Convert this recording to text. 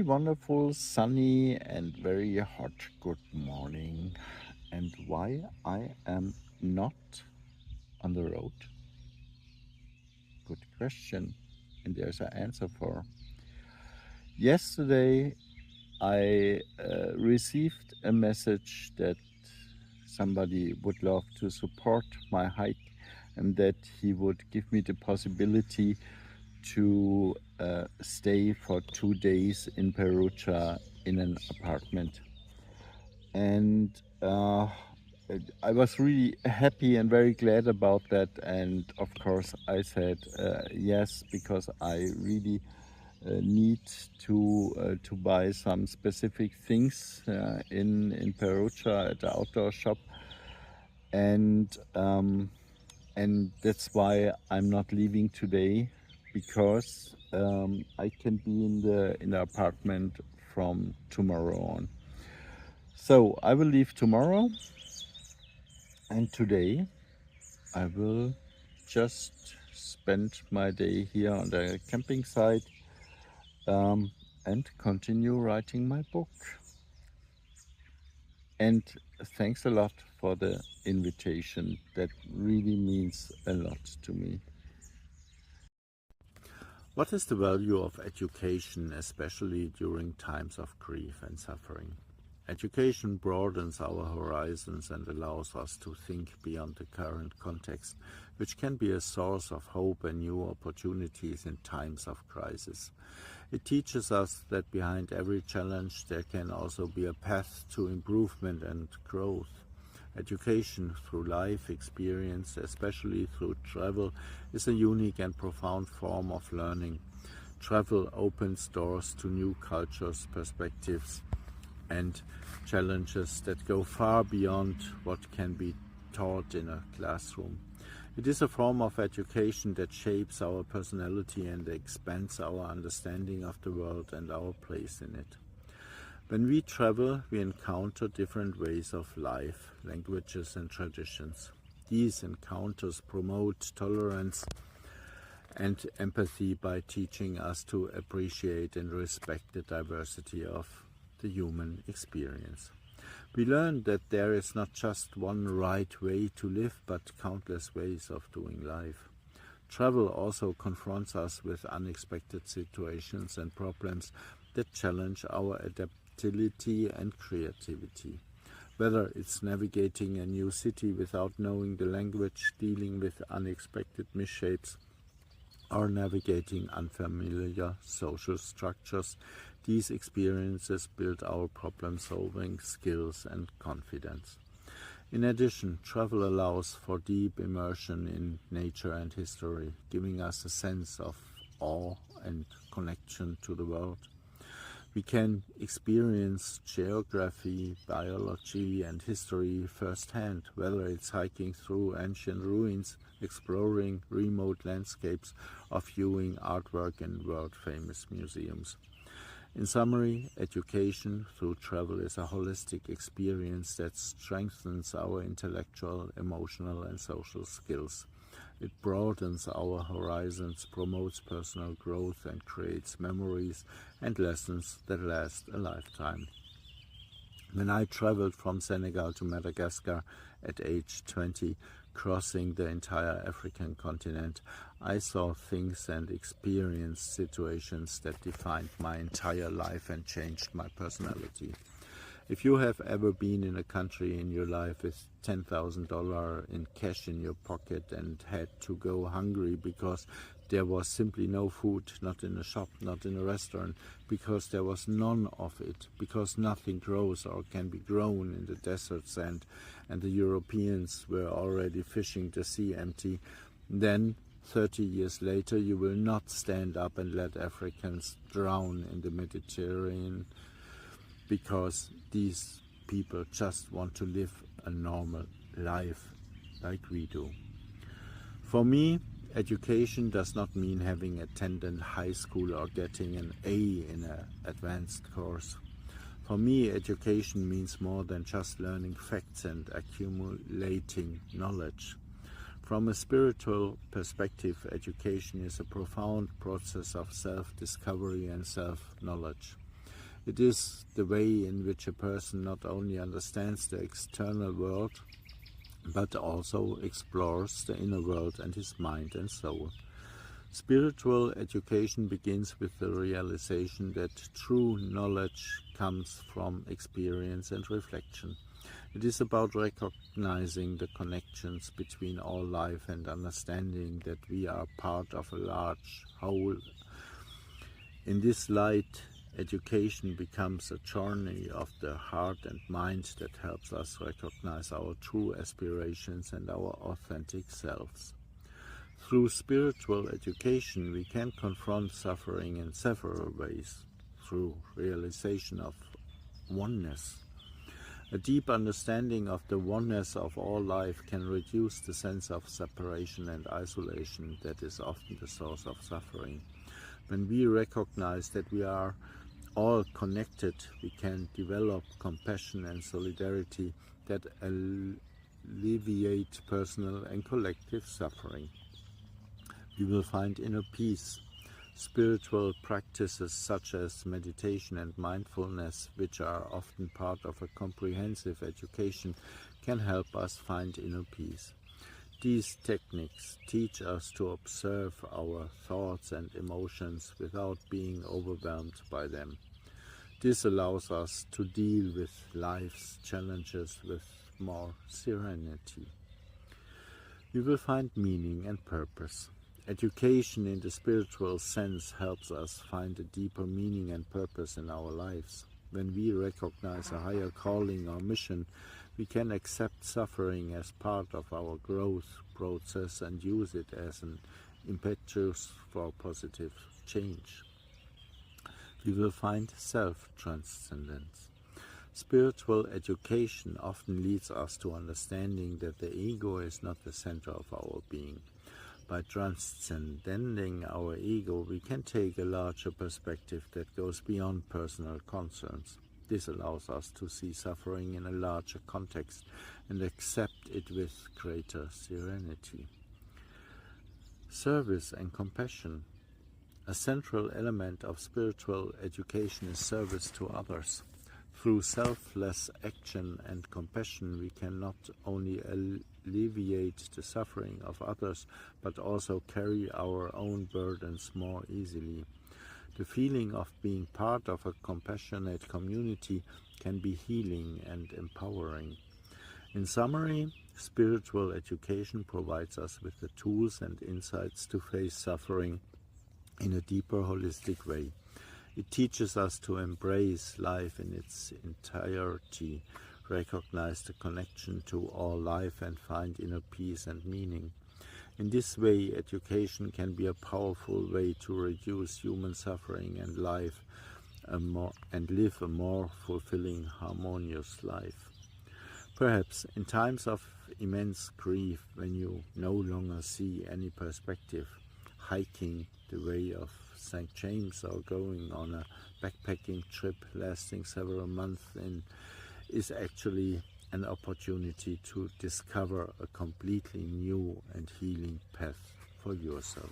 very wonderful, sunny, and very hot good morning. And why I am not on the road? Good question. And there's an answer for. Yesterday, I received a message that somebody would love to support my hike and that he would give me the possibility to stay for 2 days in Perugia in an apartment. And I was really happy and very glad about that. And of course, I said yes, because I really need to buy some specific things in Perugia at the outdoor shop, and that's why I'm not leaving today, because I can be in the apartment from tomorrow on. So I will leave tomorrow, and today I will just spend my day here on the camping site, and continue writing my book. And thanks a lot for the invitation. That really means a lot to me. What is the value of education, especially during times of grief and suffering? Education broadens our horizons and allows us to think beyond the current context, which can be a source of hope and new opportunities in times of crisis. It teaches us that behind every challenge there can also be a path to improvement and growth. Education through life experience, especially through travel, is a unique and profound form of learning. Travel opens doors to new cultures, perspectives, and challenges that go far beyond what can be taught in a classroom. It is a form of education that shapes our personality and expands our understanding of the world and our place in it. When we travel, we encounter different ways of life, languages and traditions. These encounters promote tolerance and empathy by teaching us to appreciate and respect the diversity of the human experience. We learn that there is not just one right way to live, but countless ways of doing life. Travel also confronts us with unexpected situations and problems that challenge our adaptability and creativity. Whether it's navigating a new city without knowing the language, dealing with unexpected misshapes, or navigating unfamiliar social structures, these experiences build our problem-solving skills and confidence. In addition, travel allows for deep immersion in nature and history, giving us a sense of awe and connection to the world. We can experience geography, biology, and history firsthand, whether it's hiking through ancient ruins, exploring remote landscapes, or viewing artwork in world-famous museums. In summary, education through travel is a holistic experience that strengthens our intellectual, emotional, and social skills. It broadens our horizons, promotes personal growth, and creates memories and lessons that last a lifetime. When I traveled from Senegal to Madagascar at age 20, crossing the entire African continent, I saw things and experienced situations that defined my entire life and changed my personality. If you have ever been in a country in your life with $10,000 in cash in your pocket and had to go hungry because there was simply no food, not in a shop, not in a restaurant, because there was none of it, because nothing grows or can be grown in the deserts, and the Europeans were already fishing the sea empty, then 30 years later you will not stand up and let Africans drown in the Mediterranean, because these people just want to live a normal life like we do. For me, education does not mean having attended high school or getting an A in an advanced course. For me, education means more than just learning facts and accumulating knowledge. From a spiritual perspective, education is a profound process of self-discovery and self-knowledge. It is the way in which a person not only understands the external world, but also explores the inner world and his mind and soul. Spiritual education begins with the realization that true knowledge comes from experience and reflection. It is about recognizing the connections between all life and understanding that we are part of a large whole. In this light, education becomes a journey of the heart and mind that helps us recognize our true aspirations and our authentic selves. Through spiritual education, we can confront suffering in several ways. Through realization of oneness. A deep understanding of the oneness of all life can reduce the sense of separation and isolation that is often the source of suffering. When we recognize that we are all connected, we can develop compassion and solidarity that alleviate personal and collective suffering. We will find inner peace. Spiritual practices such as meditation and mindfulness, which are often part of a comprehensive education, can help us find inner peace. These techniques teach us to observe our thoughts and emotions without being overwhelmed by them. This allows us to deal with life's challenges with more serenity. We will find meaning and purpose. Education in the spiritual sense helps us find a deeper meaning and purpose in our lives. When we recognize a higher calling or mission, we can accept suffering as part of our growth process and use it as an impetus for positive change. We will find self-transcendence. Spiritual education often leads us to understanding that the ego is not the center of our being. By transcending our ego, we can take a larger perspective that goes beyond personal concerns. This allows us to see suffering in a larger context and accept it with greater serenity. Service and compassion. A central element of spiritual education is service to others. Through selfless action and compassion, we can not only alleviate the suffering of others, but also carry our own burdens more easily. The feeling of being part of a compassionate community can be healing and empowering. In summary, spiritual education provides us with the tools and insights to face suffering in a deeper, holistic way. It teaches us to embrace life in its entirety, recognize the connection to all life, and find inner peace and meaning. In this way, education can be a powerful way to reduce human suffering and live a more fulfilling, harmonious life. Perhaps in times of immense grief, when you no longer see any perspective, hiking the way of St. James or going on a backpacking trip lasting several months is actually an opportunity to discover a completely new and healing path for yourself.